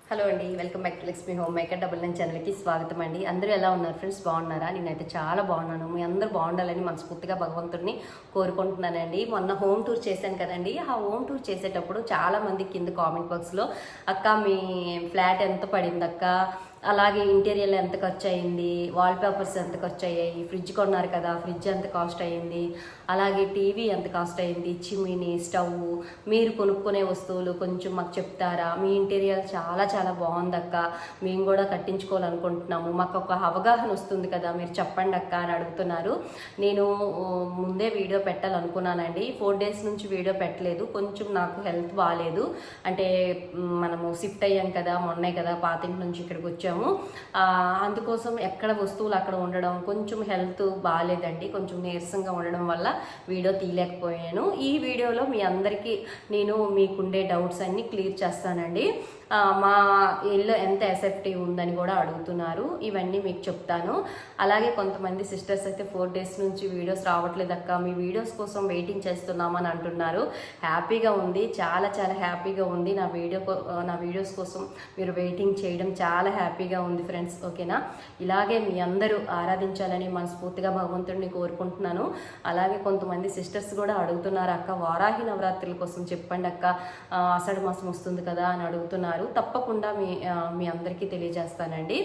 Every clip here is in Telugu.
హలో అండి, welcome back to Lakshmi home maker 99 ఛానల్కి స్వాగతం అండి. అందరూ ఎలా ఉన్నారు ఫ్రెండ్స్? బాగున్నారా? నేనైతే చాలా బాగున్నాను. మీ అందరూ బాగుండాలని మనస్ఫూర్తిగా భగవంతుడిని కోరుకుంటున్నానండి. మొన్న హోమ్ టూర్ చేశాను కదండి. ఆ హోమ్ టూర్ చేసేటప్పుడు చాలా మంది కింద కామెంట్ బాక్స్లో అక్క మీ ఫ్లాట్ ఎంత పడింది అక్క, అలాగే ఇంటీరియర్ ఎంత ఖర్చు అయింది, వాల్ పేపర్స్ ఎంత ఖర్చు అయ్యాయి, ఫ్రిడ్జ్ కొన్నారు కదా ఫ్రిడ్జ్ ఎంత కాస్ట్ అయ్యింది, అలాగే టీవీ ఎంత కాస్ట్ అయింది, చిమ్మిని స్టవ్, మీరు కొనుక్కునే వస్తువులు కొంచెం మాకు చెప్తారా, మీ ఇంటీరియర్ చాలా చాలా బాగుందక్క, మేము కూడా కట్టించుకోవాలనుకుంటున్నాము, మాకు ఒక అవగాహన వస్తుంది కదా, మీరు చెప్పండి అక్క అని అడుగుతున్నారు. నేను ముందే వీడియో పెట్టాలనుకున్నానండి. 4 days నుంచి వీడియో పెట్టలేదు. కొంచెం నాకు హెల్త్ బాగాలేదు. అంటే మనము షిఫ్ట్ అయ్యాం కదా, మొన్నే కదా పాతింటి నుంచి ఇక్కడికి వచ్చాము. అందుకోసం ఎక్కడ వస్తువులు అక్కడ ఉండడం, కొంచెం హెల్త్ బాగాలేదండి. కొంచెం నీరసంగా ఉండడం వల్ల వీడియో తీయలేకపోయాను. ఈ వీడియోలో మీ అందరికీ నేను మీకుండే డౌట్స్ అన్ని క్లియర్ చేస్తానండి. మా ఇల్లు ఎంత ఎసెప్టీ ఉందని కూడా అడుగుతున్నారు. ఇవన్నీ మీకు చెప్తాను. అలాగే కొంతమంది సిస్టర్స్ అయితే 4 days నుంచి వీడియోస్ రావట్లేదు అక్క, మీ వీడియోస్ కోసం వెయిటింగ్ చేస్తున్నామని అంటున్నారు. హ్యాపీగా ఉంది, చాలా చాలా హ్యాపీగా ఉంది. నా వీడియోస్ కోసం మీరు వెయిటింగ్ చేయడం చాలా హ్యాపీగా ఉంది ఫ్రెండ్స్. ఓకేనా? ఇలాగే మీ అందరూ ఆరాధించాలని మనస్ఫూర్తిగా భగవంతుడిని కోరుకుంటున్నాను. అలాగే కొంతమంది సిస్టర్స్ కూడా అడుగుతున్నారు, అక్క వారాహి నవరాత్రుల కోసం చెప్పండి అక్క, ఆషాఢ మాసం వస్తుంది కదా అని అడుగుతున్నారు. తప్పకుండా మీ అందరికీ తెలియజేస్తానండి.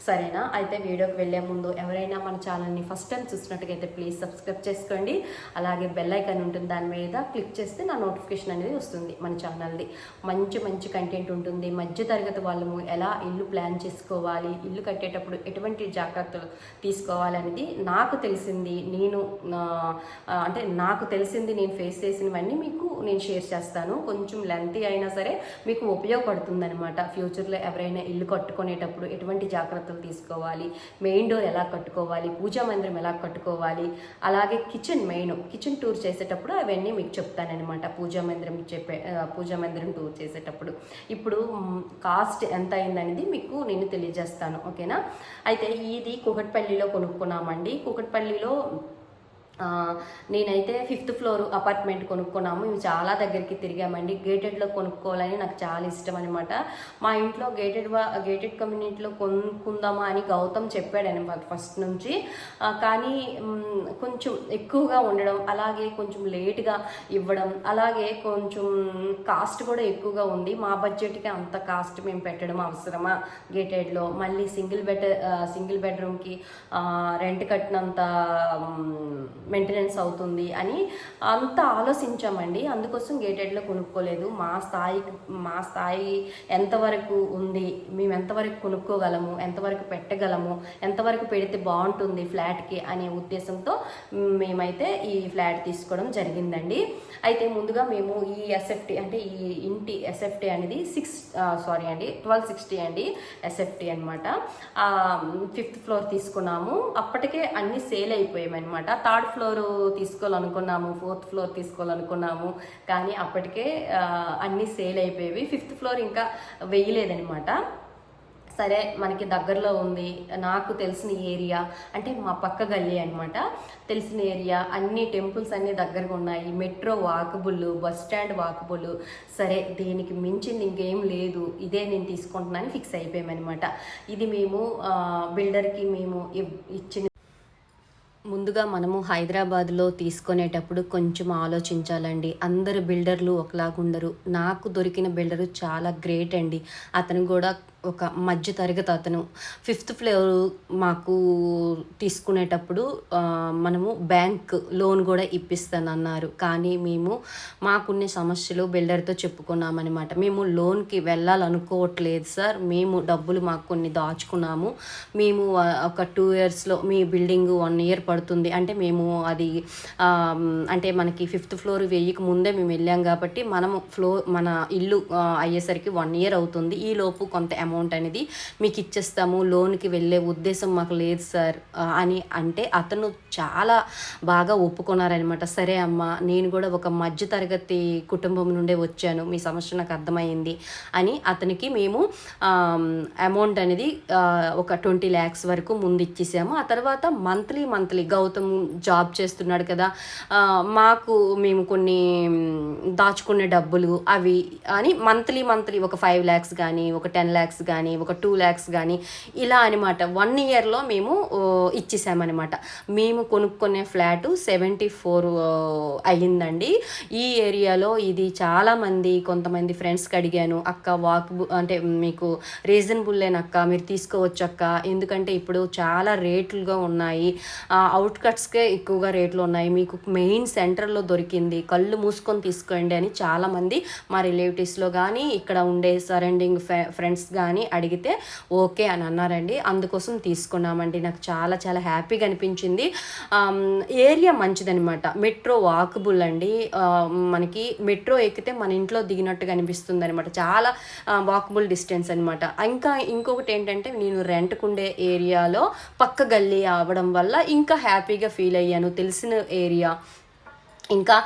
సరేనా? అయితే వీడియోకి వెళ్ళే ముందు ఎవరైనా మన ఛానల్ని ఫస్ట్ టైం చూసినట్టుగైతే ప్లీజ్ సబ్స్క్రైబ్ చేసుకోండి. అలాగే బెల్ ఐకాన్ ఉంటుంది, దాని మీద క్లిక్ చేస్తే నా నోటిఫికేషన్ అనేది వస్తుంది. మన ఛానల్ది మంచి మంచి కంటెంట్ ఉంటుంది. మధ్య తరగతి వాళ్ళము ఎలా ఇల్లు ప్లాన్ చేసుకోవాలి, ఇల్లు కట్టేటప్పుడు ఎటువంటి జాగ్రత్తలు తీసుకోవాలి అనేది నాకు తెలిసింది. నాకు తెలిసింది నేను ఫేస్ చేసినవన్నీ మీకు నేను షేర్ చేస్తాను. కొంచెం లెంతీ అయినా సరే మీకు ఉపయోగపడుతుంది అనమాట. ఫ్యూచర్లో ఎవరైనా ఇల్లు కట్టుకునేటప్పుడు ఎటువంటి జాగ్రత్తలు తీసుకోవాలి, మెయిన్ డోర్ ఎలా కట్టుకోవాలి, పూజా మందిరం ఎలా కట్టుకోవాలి, అలాగే కిచెన్ టూర్ చేసేటప్పుడు అవన్నీ మీకు చెప్తానమాట. పూజా మందిరం టూర్ చేసేటప్పుడు ఇప్పుడు కాస్ట్ ఎంత అయిందనేది మీకు నేను తెలియజేస్తాను. ఓకేనా? అయితే ఇది కూకట్పల్లిలో కొనుక్కున్నామండి. కూకట్పల్లిలో నేనైతే 5th floor అపార్ట్మెంట్ కొనుక్కున్నాము. ఇవి చాలా దగ్గరికి తిరిగామండి. గేటెడ్లో కొనుక్కోవాలని నాకు చాలా ఇష్టం అనమాట. మా ఇంట్లో గేటెడ్ కమ్యూనిటీలో కొనుక్కుందామా అని గౌతమ్ చెప్పాడనమాట ఫస్ట్ నుంచి. కానీ కొంచెం ఎక్కువగా ఉండడం, అలాగే కొంచెం లేట్గా ఇవ్వడం, అలాగే కొంచెం కాస్ట్ కూడా ఎక్కువగా ఉంది. మా బడ్జెట్కి అంత కాస్ట్ మేము పెట్టడం అవసరమా గేటెడ్లో? మళ్ళీ సింగిల్ బెడ్రూమ్కి రెంట్ కట్టినంత మెయింటెనెన్స్ అవుతుంది అని అంతా ఆలోచించామండి. అందుకోసం గేటెడ్లో కొనుక్కోలేదు. మా స్థాయి ఎంతవరకు ఉంది, మేము ఎంతవరకు కొనుక్కోగలము, ఎంతవరకు పెట్టగలము, ఎంతవరకు పెడితే బాగుంటుంది ఫ్లాట్కి అనే ఉద్దేశంతో మేమైతే ఈ ఫ్లాట్ తీసుకోవడం జరిగిందండి. అయితే ముందుగా మేము ఈ ఎస్ఎఫ్టీ అంటే ఈ ఇంటి ఎస్ఎఫ్టీ అనేది 1260 అండి ఎస్ఎఫ్టీ అనమాట. 5th floor తీసుకున్నాము. అప్పటికే అన్ని సేల్ అయిపోయామన్నమాట. 3rd floor తీసుకోవాలనుకున్నాము, 4th floor తీసుకోవాలనుకున్నాము, కానీ అప్పటికే అన్నీ సేల్ అయిపోయేవి. 5th floor ఇంకా వేయలేదనమాట. సరే, మనకి దగ్గరలో ఉంది, నాకు తెలిసిన ఏరియా, అంటే మా పక్క గల్లీ అనమాట, తెలిసిన ఏరియా, అన్ని టెంపుల్స్ అన్నీ దగ్గరగా ఉన్నాయి, metro walkable, bus stand walkable. సరే, దీనికి మించింది ఇంకేం లేదు, ఇదే నేను తీసుకుంటున్నాను ఫిక్స్ అయిపోయామన్నమాట. ఇది మేము బిల్డర్కి మేము ఇచ్చిన ముందుగా మనము హైదరాబాద్లో తీసుకునేటప్పుడు కొంచెం ఆలోచించాలండి. అందరు బిల్డర్లు ఒకలాగుండరు. నాకు దొరికిన బిల్డరు చాలా గ్రేట్ అండి. అతను కూడా ఒక మధ్య తరగతి అతను. 5th floor మాకు తీసుకునేటప్పుడు మనము బ్యాంక్ లోన్ కూడా ఇప్పిస్తానన్నారు. కానీ మేము మాకున్న సమస్యలు బిల్డర్తో చెప్పుకున్నామన్నమాట. మేము లోన్కి వెళ్ళాలనుకోవట్లేదు సార్, మేము డబ్బులు మాకు కొన్ని దాచుకున్నాము, మేము ఒక 2 yearsలో మీ బిల్డింగ్ 1 year పడుతుంది అంటే మేము అది అంటే మనకి 5th floor వేయక ముందే మేము వెళ్ళాం కాబట్టి మన ఇల్లు అయ్యేసరికి 1 year అవుతుంది. ఈ లోపు కొంత అమౌంట్ అనేది మీకు ఇచ్చేస్తాము, లోన్కి వెళ్ళే ఉద్దేశం మాకు లేదు సార్ అని అంటే అతను చాలా బాగా ఒప్పుకున్నారనమాట. సరే అమ్మ, నేను కూడా ఒక మధ్యతరగతి కుటుంబం నుండే వచ్చాను, మీ సమస్య నాకు అర్థమైంది అని అతనికి మేము అమౌంట్ అనేది ఒక 20 lakhs వరకు ముందు ఇచ్చేసాము. ఆ తర్వాత మంత్లీ గౌతమ్ జాబ్ చేస్తున్నాడు కదా, మాకు మేము కొన్ని దాచుకునే డబ్బులు అవి అని మంత్లీ ఒక 5 lakhs కానీ, ఒక 10 lakhs కానీ, ఒక 2 lakhs కానీ ఇలా అనమాట 1 yearలో మేము ఇచ్చేసామన్నమాట. మేము కొనుక్కునే ఫ్లాటు 74 అయ్యిందండి. ఈ ఏరియాలో ఇది చాలామంది కొంతమంది ఫ్రెండ్స్కి అడిగాను, అక్క అంటే మీకు రీజనబుల్లేనక్క, మీరు తీసుకోవచ్చు అక్క, ఎందుకంటే ఇప్పుడు చాలా రేట్లుగా ఉన్నాయి, అవుట్కట్స్కే ఎక్కువగా రేట్లు ఉన్నాయి, మీకు మెయిన్ సెంటర్లో దొరికింది, కళ్ళు మూసుకొని తీసుకోండి అని చాలామంది మా రిలేటివ్స్లో కానీ ఇక్కడ ఉండే సరౌండింగ్ ఫ్రెండ్స్ కానీ అడిగితే ఓకే అని అన్నారండి. అందుకోసం తీసుకున్నామండి. నాకు చాలా చాలా హ్యాపీగా అనిపించింది. ఏరియా మంచిదనమాట, మెట్రో వాకబుల్ అండి, మనకి మెట్రో ఎక్కితే మన ఇంట్లో దిగినట్టుగా అనిపిస్తుంది అనమాట, చాలా వాకబుల్ డిస్టెన్స్ అనమాట. ఇంకొకటి ఏంటంటే నేను రెంట్కుండే ఏరియాలో పక్క గల్లీ అవ్వడం వల్ల ఇంకా హ్యాపీగా ఫీల్ అయ్యాను, తెలిసిన ఏరియా, ఇంకా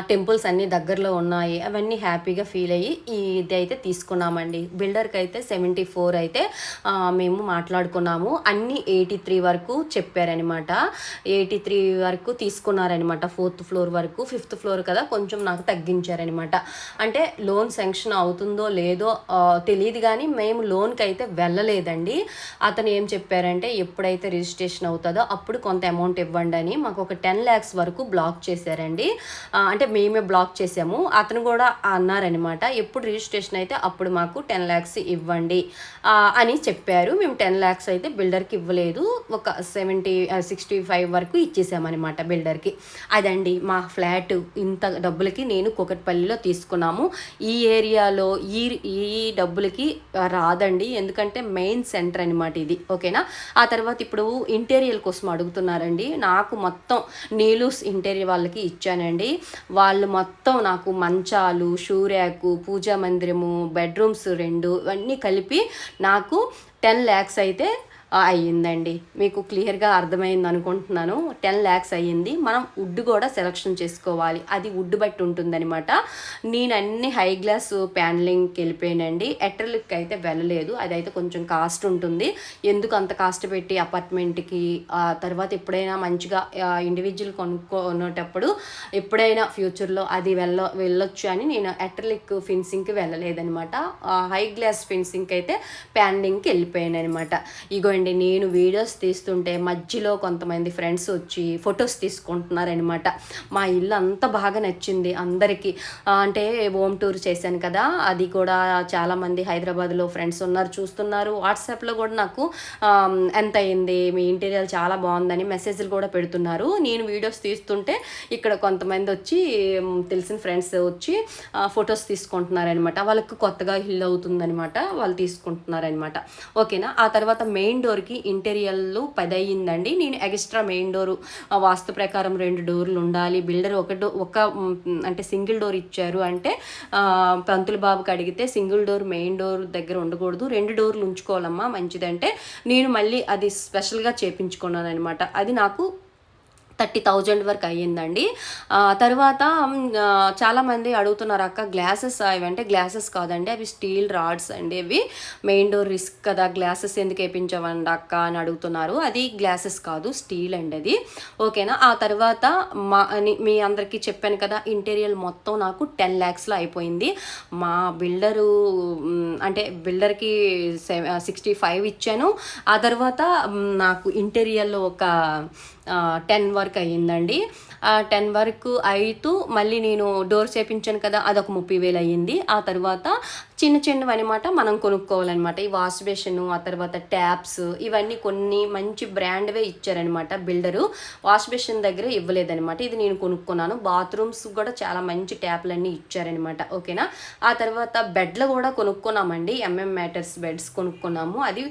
టెంపుల్స్ అన్నీ దగ్గరలో ఉన్నాయి, అవన్నీ హ్యాపీగా ఫీల్ అయ్యి ఇది అయితే తీసుకున్నామండి. బిల్డర్కి అయితే 74 అయితే మేము మాట్లాడుకున్నాము, అన్నీ 83 వరకు చెప్పారనమాట. 83 వరకు తీసుకున్నారనమాట, 4th floor వరకు. 5th floor కదా కొంచెం నాకు తగ్గించారనమాట. అంటే లోన్ శాంక్షన్ అవుతుందో లేదో తెలియదు కానీ మేము లోన్కి అయితే వెళ్ళలేదండి. అతను ఏం చెప్పారంటే ఎప్పుడైతే రిజిస్ట్రేషన్ అవుతుందో అప్పుడు కొంత అమౌంట్ ఇవ్వండి అని మాకు ఒక 10 lakhs వరకు బ్లాక్ చేశారండి. అంటే మేమే బ్లాక్ చేసాము. అతను కూడా అన్నారనమాట, ఎప్పుడు రిజిస్ట్రేషన్ అయితే అప్పుడు మాకు 10 lakhs ఇవ్వండి అని చెప్పారు. మేము 10 lakhs అయితే బిల్డర్కి ఇవ్వలేదు, ఒక 65 వరకు ఇచ్చేసామన్నమాట బిల్డర్కి. అదండి మా ఫ్లాట్. ఇంత డబ్బులకి నేను కూకట్పల్లిలో తీసుకున్నాము. ఈ ఏరియాలో ఈ డబ్బులకి రాదండి, ఎందుకంటే మెయిన్ సెంటర్ అనమాట ఇది. ఓకేనా. ఆ తర్వాత ఇప్పుడు ఇంటీరియర్ కోసం అడుగుతున్నారండి. నాకు మొత్తం నీలూస్ ఇంటీరియర్ వాళ్ళకి ఇచ్చానండి. వాళ్ళు మొత్తం నాకు మంచాలు, షూ ర్యాకు, పూజా మందిరము, బెడ్రూమ్స్ 2 ఇవన్నీ కలిపి నాకు 10 lakhs అయితే అయ్యిందండి. మీకు క్లియర్గా అర్థమైంది అనుకుంటున్నాను. 10 lakhs అయ్యింది. మనం వుడ్ కూడా సెలెక్షన్ చేసుకోవాలి, అది వుడ్ బట్టి ఉంటుందన్నమాట. నేను అన్ని హై గ్లాస్ ప్యానలింగ్కి వెళ్ళిపోయానండి, ఎట్రలిక్ అయితే వెళ్ళలేదు, అదైతే కొంచెం కాస్ట్ ఉంటుంది. ఎందుకు అంత కాస్ట్ పెట్టి అపార్ట్మెంట్కి, తర్వాత ఎప్పుడైనా మంచిగా ఇండివిజువల్ కొనుక్కునేటప్పుడు ఎప్పుడైనా ఫ్యూచర్లో అది వెళ్ళొచ్చు అని నేను ఎట్రలిక్ ఫినిషింగ్కి వెళ్ళలేదనమాట. హై గ్లాస్ ఫినిషింగ్కి అయితే ప్యానలింగ్కి వెళ్ళిపోయాను అనమాట. ఇగోండి నేను వీడియోస్ తీస్తుంటే మధ్యలో కొంతమంది ఫ్రెండ్స్ వచ్చి ఫొటోస్ తీసుకుంటున్నారనమాట. మా ఇల్లు అంత బాగా నచ్చింది అందరికీ. అంటే హోమ్ టూర్ చేశాను కదా, అది కూడా చాలామంది హైదరాబాద్లో ఫ్రెండ్స్ ఉన్నారు, చూస్తున్నారు. వాట్సాప్లో కూడా నాకు ఎంత అయింది, మీ ఇంటీరియర్ చాలా బాగుందని మెసేజ్లు కూడా పెడుతున్నారు. నేను వీడియోస్ తీస్తుంటే ఇక్కడ కొంతమంది వచ్చి తెలిసిన ఫ్రెండ్స్ వచ్చి ఫొటోస్ తీసుకుంటున్నారనమాట. వాళ్ళకి కొత్తగా ఇల్లు అవుతుందనమాట, వాళ్ళు తీసుకుంటున్నారనమాట. ఓకేనా. ఆ తర్వాత మెయిన్ డోర్కి ఇంటీరియర్లు 10 అయ్యిందండి. నేను ఎక్స్ట్రా మెయిన్ డోరు వాస్తు ప్రకారం 2 డోర్లు ఉండాలి. బిల్డర్ ఒక అంటే సింగిల్ డోర్ ఇచ్చారు అంటే పంతులు బాబుకి అడిగితే సింగిల్ డోర్ మెయిన్ డోర్ దగ్గర ఉండకూడదు, 2 డోర్లు ఉంచుకోవాలమ్మా మంచిదంటే నేను మళ్ళీ అది స్పెషల్గా చేపించుకున్నాను అనమాట. అది నాకు 30,000 వరకు అయ్యిందండి. తర్వాత చాలామంది అడుగుతున్నారు, అక్క గ్లాసెస్ అవంటే గ్లాసెస్ కాదండి, అవి స్టీల్ రాడ్స్ అండి, అవి మెయిన్ డోర్ రిస్క్ కదా, గ్లాసెస్ ఎందుకు వేయించవండి అక్క అని అడుగుతున్నారు. అది గ్లాసెస్ కాదు, స్టీల్ అండి అది. ఓకేనా. ఆ తర్వాత మీ అందరికీ చెప్పాను కదా, ఇంటీరియర్ మొత్తం నాకు 10 lakhsలో అయిపోయింది. మా బిల్డరు అంటే బిల్డర్కి 65 ఇచ్చాను. ఆ తర్వాత నాకు ఇంటీరియర్లో ఒక 10 వరకు అయ్యిందండి. 10 వరకు అయితూ మళ్ళీ నేను డోర్ చేపించాను కదా, అదొక 30,000 అయ్యింది. ఆ తర్వాత చిన్నవి అనమాట మనం కొనుక్కోవాలన్నమాట. ఈ వాష్ బేషన్, ఆ తర్వాత ట్యాప్స్, ఇవన్నీ కొన్ని మంచి బ్రాండ్వే ఇచ్చారనమాట బిల్డరు. వాష్ బేషన్ దగ్గర ఇవ్వలేదనమాట, ఇది నేను కొనుక్కున్నాను. బాత్రూమ్స్ కూడా చాలా మంచి ట్యాప్లన్నీ ఇచ్చారనమాట. ఓకేనా. ఆ తర్వాత బెడ్లు కూడా కొనుక్కున్నామండి, మ్యాటర్స్ బెడ్స్ కొనుక్కున్నాము. అది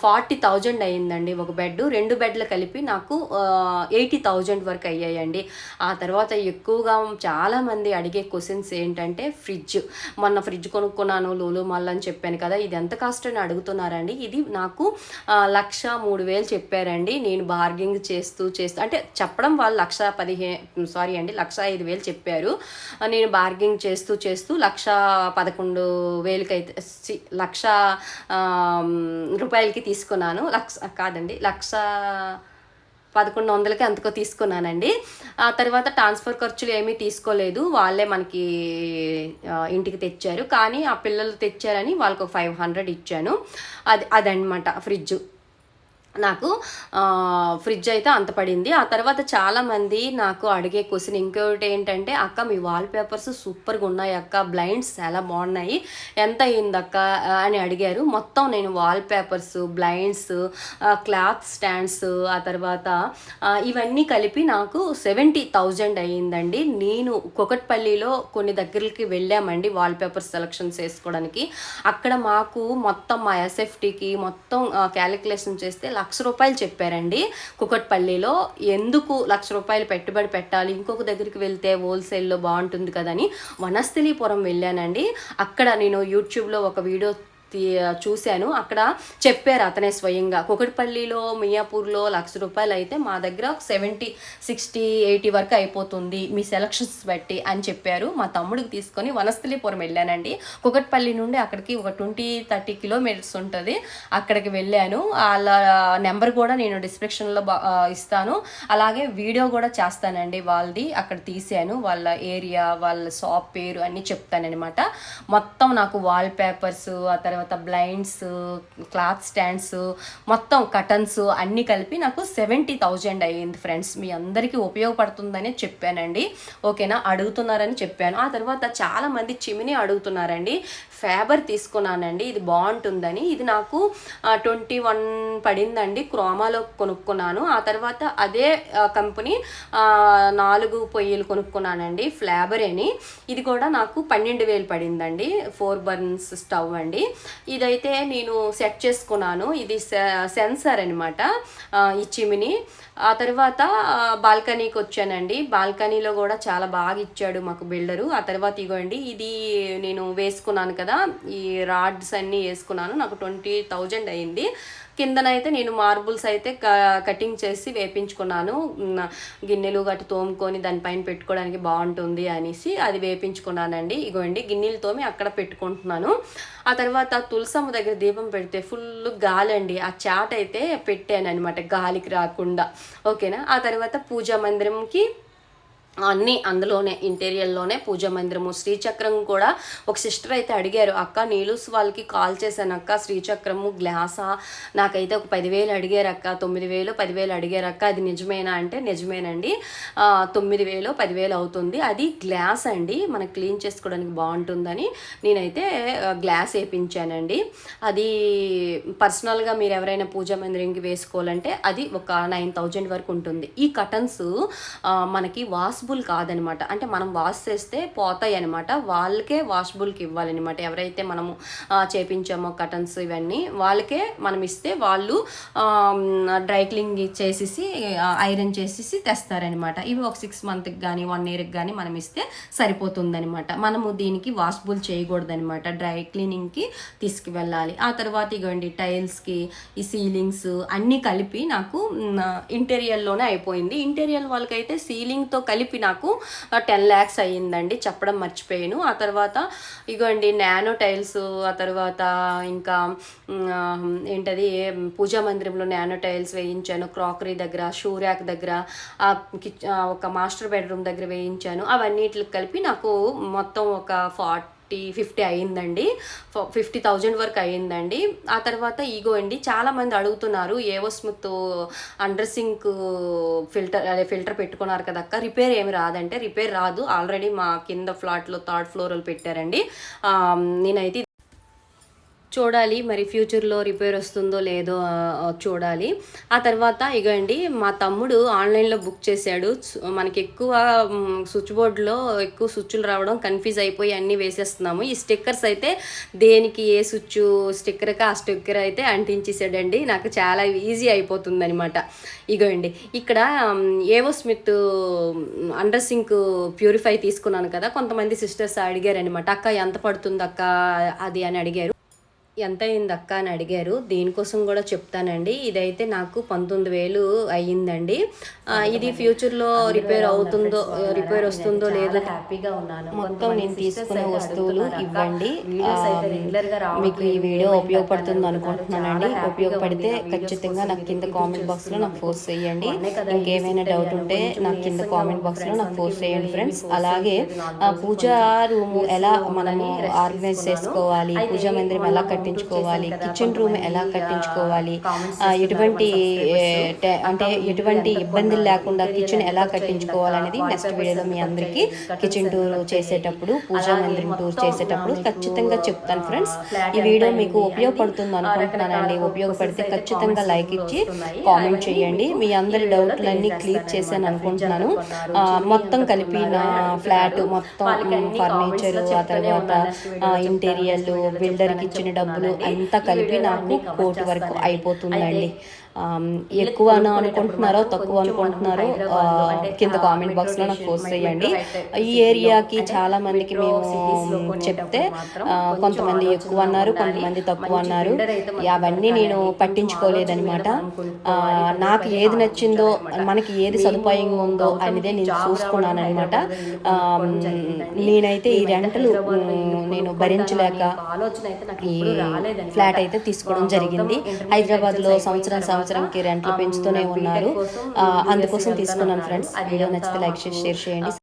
40,000 అయ్యిందండి ఒక బెడ్. 2 బెడ్లు కలిపి నాకు 80,000 వరకు అయ్యాయండి. ఆ తర్వాత ఎక్కువగా చాలామంది అడిగే క్వశ్చన్స్ ఏంటంటే ఫ్రిడ్జ్. మొన్న ఫ్రిడ్జ్ కొనుక్కున్నాను, తీసుకున్నాను లూలు మాల్ అని చెప్పాను కదా, ఇది ఎంత కాస్ట్ అని అడుగుతున్నారండి. ఇది నాకు 1,03,000 చెప్పారండి. నేను బార్గింగ్ చేస్తూ అంటే చెప్పడం వాళ్ళు 1,05,000 చెప్పారు. నేను బార్గింగ్ చేస్తూ 1,11,000 అయితే 1,00,000 రూపాయలకి తీసుకున్నాను. 1,11,000కి అంతకో తీసుకున్నానండి. ఆ తర్వాత ట్రాన్స్ఫర్ ఖర్చులు ఏమీ తీసుకోలేదు, వాళ్ళే మనకి ఇంటికి తెచ్చారు. కానీ ఆ పిల్లలు తెచ్చారని వాళ్ళకి ఒక 500 ఇచ్చాను. అదనమాట ఫ్రిడ్జ్. నాకు ఫ్రిడ్జ్ అయితే అంత పడింది. ఆ తర్వాత చాలామంది నాకు అడిగే క్వశ్చన్ ఇంకొకటి ఏంటంటే, అక్క మీ వాల్ పేపర్స్ సూపర్గా ఉన్నాయి అక్క, బ్లైండ్స్ చాలా బాగున్నాయి, ఎంత అయింది అక్క అని అడిగారు. మొత్తం నేను wall papers, blinds, cloth stands, ఆ తర్వాత ఇవన్నీ కలిపి నాకు 70,000 అయ్యిందండి. నేను కుకట్పల్లిలో కొన్ని దగ్గరికి వెళ్ళామండి వాల్ పేపర్స్ సెలక్షన్స్ వేసుకోవడానికి. అక్కడ మాకు మొత్తం మా ఎస్ఎఫ్టీకి మొత్తం క్యాలిక్యులేషన్ చేస్తే 1,00,000 రూపాయలు చెప్పారండి కుకట్పల్లిలో. ఎందుకు 1,00,000 రూపాయలు పెట్టుబడి పెట్టాలి, ఇంకొక దగ్గరికి వెళ్తే హోల్సేల్లో బాగుంటుంది కదని వనస్థలిపురం వెళ్ళానండి. అక్కడ నేను యూట్యూబ్లో ఒక వీడియో చూశాను, అక్కడ చెప్పారు అతనే స్వయంగా, కుకట్పల్లిలో మియాపూర్లో 1,00,000 రూపాయలు అయితే మా దగ్గర 70, 60, 80 వరకు అయిపోతుంది మీ సెలక్షన్స్ బట్టి అని చెప్పారు. మా తమ్ముడికి తీసుకొని వనస్థలిపురం వెళ్ళానండి. కుకట్పల్లి నుండి అక్కడికి ఒక 20-30 కిలోమీటర్స్ ఉంటుంది. అక్కడికి వెళ్ళాను. వాళ్ళ నెంబర్ కూడా నేను డిస్క్రిప్షన్లో ఇస్తాను, అలాగే వీడియో కూడా చేస్తానండి వాళ్ళది. అక్కడ తీసాను, వాళ్ళ ఏరియా, వాళ్ళ షాప్ పేరు అన్నీ చెప్తానమాట. మొత్తం నాకు వాల్ పేపర్స్, ఆ తర్వాత బ్లైండ్స్, క్లాత్ స్టాండ్స్, మొత్తం కటన్స్ అన్నీ కలిపి నాకు 70,000 అయ్యింది ఫ్రెండ్స్. మీ అందరికీ ఉపయోగపడుతుందని చెప్పానండి, ఓకేనా, అడుగుతున్నారని చెప్పాను. ఆ తర్వాత చాలామంది చిమినీ అడుగుతున్నారండి. ఫ్యాబర్ తీసుకున్నానండి, ఇది బాగుంటుందని. ఇది నాకు 21 పడిందండి, క్రోమాలో కొనుక్కున్నాను. ఆ తర్వాత అదే కంపెనీ 4 పొయ్యిలు కొనుక్కున్నానండి, ఫ్లాబర్ అని. ఇది కూడా నాకు 12,000 పడిందండి, 4 బర్న్స్ స్టవ్ అండి. ఇదైతే నేను సెట్ చేసుకున్నాను, ఇది సెన్సార్ అనమాట ఈ చిమిని. ఆ తర్వాత బాల్కనీకి వచ్చానండి. బాల్కనీలో కూడా చాలా బాగా ఇచ్చాడు మాకు బిల్డరు. ఆ తర్వాత ఇగోండి, ఇది నేను వేసుకున్నాను కదా, ఈ రాడ్స్ అన్నీ వేసుకున్నాను, నాకు 20,000 అయింది. కిందనైతే నేను మార్బుల్స్ అయితే కటింగ్ చేసి వేపించుకున్నాను, గిన్నెలు గట్టి తోముకొని దానిపైన పెట్టుకోవడానికి బాగుంటుంది అనేసి అది వేపించుకున్నానండి. ఇగోండి గిన్నెలు తోమి అక్కడ పెట్టుకుంటున్నాను. ఆ తర్వాత తులసమ్మ దగ్గర దీపం పెడితే ఫుల్ గాలి అండి, ఆ చాట్ అయితే పెట్టాను అనమాట గాలికి రాకుండా, ఓకేనా. ఆ తర్వాత పూజా మందిరంకి అన్నీ అందులోనే ఇంటీరియర్లోనే పూజా మందిరము. శ్రీచక్రం కూడా ఒక సిస్టర్ అయితే అడిగారు, అక్క నీలూస్ వాళ్ళకి కాల్ చేశాను అక్క, శ్రీచక్రము గ్లాసా, నాకైతే ఒక 10,000 అడిగారు అక్క, 9,000, 10,000 అడిగారు అక్క, అది నిజమేనా అంటే నిజమేనండి, 9,000, 10,000 అవుతుంది. అది గ్లాస్ అండి, మనకు క్లీన్ చేసుకోవడానికి బాగుంటుందని నేనైతే గ్లాస్ వేయించానండి. అది పర్సనల్గా మీరు ఎవరైనా పూజా మందిరంకి వేసుకోవాలంటే అది ఒక 9,000 వరకు ఉంటుంది. ఈ కటన్స్ మనకి వాషబుల్ కాదనమాట, అంటే మనం వాష్ చేస్తే పోతాయి అనమాట, వాళ్ళకే వాషబుల్కి ఇవ్వాలన్నమాట. ఎవరైతే మనము చేపించామో కటన్స్ ఇవన్నీ వాళ్ళకే మనం ఇస్తే వాళ్ళు డ్రై క్లీనింగ్ చేసేసి ఐరన్ చేసేసి తెస్తారనమాట. ఇవి ఒక 6 మంత్కి కానీ 1 ఇయర్కి కానీ మనం ఇస్తే సరిపోతుందనమాట. మనము దీనికి వాషబుల్ చేయకూడదనమాట, డ్రై క్లీనింగ్కి తీసుకువెళ్ళాలి. ఆ తర్వాత ఇగోండి టైల్స్కి ఈ సీలింగ్స్ అన్నీ కలిపి నాకు ఇంటీరియర్లోనే అయిపోయింది. ఇంటీరియర్ వాళ్ళకైతే సీలింగ్తో కలిపి నాకు 10 lakhs అయ్యిందండి, చెప్పడం మర్చిపోయాను. ఆ తర్వాత ఇగోండి నానో టైల్స్, ఆ తర్వాత ఇంకా ఏంటది పూజా మందిరంలో నానో టైల్స్ వేయించాను, క్రాకరీ దగ్గర, షూ ర్యాక్ దగ్గర, ఒక మాస్టర్ బెడ్రూమ్ దగ్గర వేయించాను. అవన్నిటికి కలిపి నాకు మొత్తం ఒక 40-50 అయ్యిందండి, 50,000 వరకు అయ్యిందండి. ఆ తర్వాత ఈగో అండి, చాలామంది అడుగుతున్నారు ఏవో స్మిత్ అండర్ సింక్ ఫిల్టర్ పెట్టుకున్నారు కదా అక్క, రిపేర్ ఏమి రాదంటే రిపేర్ రాదు, ఆల్రెడీ మా కింద ఫ్లాట్లో 3rd floor పెట్టారండి. నేనైతే చూడాలి మరి ఫ్యూచర్లో రిపేర్ వస్తుందో లేదో చూడాలి. ఆ తర్వాత ఇగండి మా తమ్ముడు ఆన్లైన్లో బుక్ చేశాడు. మనకి ఎక్కువ స్విచ్ బోర్డులో ఎక్కువ స్విచ్లు రావడం కన్ఫ్యూజ్ అయిపోయి అన్నీ వేసేస్తున్నాము. ఈ స్టిక్కర్స్ అయితే దేనికి ఏ స్విచ్ స్టిక్కర్కి ఆ స్టిక్కర్ అయితే అంటించేసాడండి. నాకు చాలా ఈజీ అయిపోతుంది అనమాట. ఇగోండి ఇక్కడ ఏవో స్మిత్ అండర్ సింక్ ప్యూరిఫై తీసుకున్నాను కదా, కొంతమంది సిస్టర్స్ అడిగారనమాట, అక్క ఎంత పడుతుంది అక్క అది అని అడిగారు. ఎంత అయింది అక్క అని అడిగారు. దీనికోసం కూడా చెప్తానండి. ఇదైతే నాకు 19,000 అయ్యిందండి. ఇది ఫ్యూచర్లో రిపేర్ అవుతుందో రిపేర్ వస్తుందో లేదో హ్యాపీగా ఉన్నాను. మొత్తం నేను తీసుకునే వస్తువులు ఇవ్వండి. మీకు ఈ వీడియో ఉపయోగపడుతుంది అనుకుంటున్నానండి. ఉపయోగపడితే ఖచ్చితంగా నాకు కింద కామెంట్ బాక్స్లో నాకు పోస్ట్ చేయండి. ఇంకేమైనా డౌట్ ఉంటే నాకు కింద కామెంట్ బాక్స్లో నాకు పోస్ట్ చేయండి ఫ్రెండ్స్. అలాగే పూజా రూము ఎలా మనము ఆర్గనైజ్ చేసుకోవాలి, పూజా మందిరం ఎలా కట్టించుకోవాలి, కిచెన్ రూమ్ ఎలా కట్టించుకోవాలి, ఎటువంటి అంటే ఎటువంటి ఇబ్బందులు లేకుండా కిచెన్ ఎలా కట్టించుకోవాలి అనేది నెక్స్ట్ వీడియోలో మీ అందరికీ కిచెన్ టూర్ చేసేటప్పుడు, పూజా మందిరం టూర్ చేసేటప్పుడు ఖచ్చితంగా చెప్తాను ఫ్రెండ్స్. ఈ వీడియో మీకు ఉపయోగపడుతుంది అనుకుంటున్నానండి. ఉపయోగపడితే ఖచ్చితంగా లైక్ ఇచ్చి కామెంట్ చేయండి. మీ అందరి డౌట్లన్నీ క్లియర్ చేశాను అనుకుంటున్నాను. మొత్తం కలిపి నా ఫ్లాట్ మొత్తం ఫర్నిచర్, ఆ తర్వాత ఇంటీరియర్, బిల్డర్కి ఇచ్చిన డబ్బులు అంతా కలిపి నాకు కోటి వరకు అయిపోతుందండి. ఎక్కువ అనుకుంటున్నారో తక్కువ అనుకుంటున్నారో కింద కామెంట్ బాక్స్లో నాకు పోస్ట్ చేయండి. ఈ ఏరియాకి చాలా మందికి మేము చెప్తే కొంతమంది ఎక్కువ అన్నారు, కొంతమంది తక్కువ అన్నారు. అవన్నీ నేను పట్టించుకోలేదనమాట. నాకు ఏది నచ్చిందో, మనకి ఏది సదుపాయంగా ఉందో అనేదే నేను చూసుకున్నాను అనమాట. నేనైతే ఈ రెంటలు నేను భరించలేక ఈ ఫ్లాట్ అయితే తీసుకోవడం జరిగింది. హైదరాబాద్లో సంవత్సరంకి రెంట్లు పెంచుతూనే ఉన్నారు. అందుకోసం తీసుకున్నాను ఫ్రెండ్స్. వీడియో నచ్చితే లైక్ చేసి షేర్ చేయండి.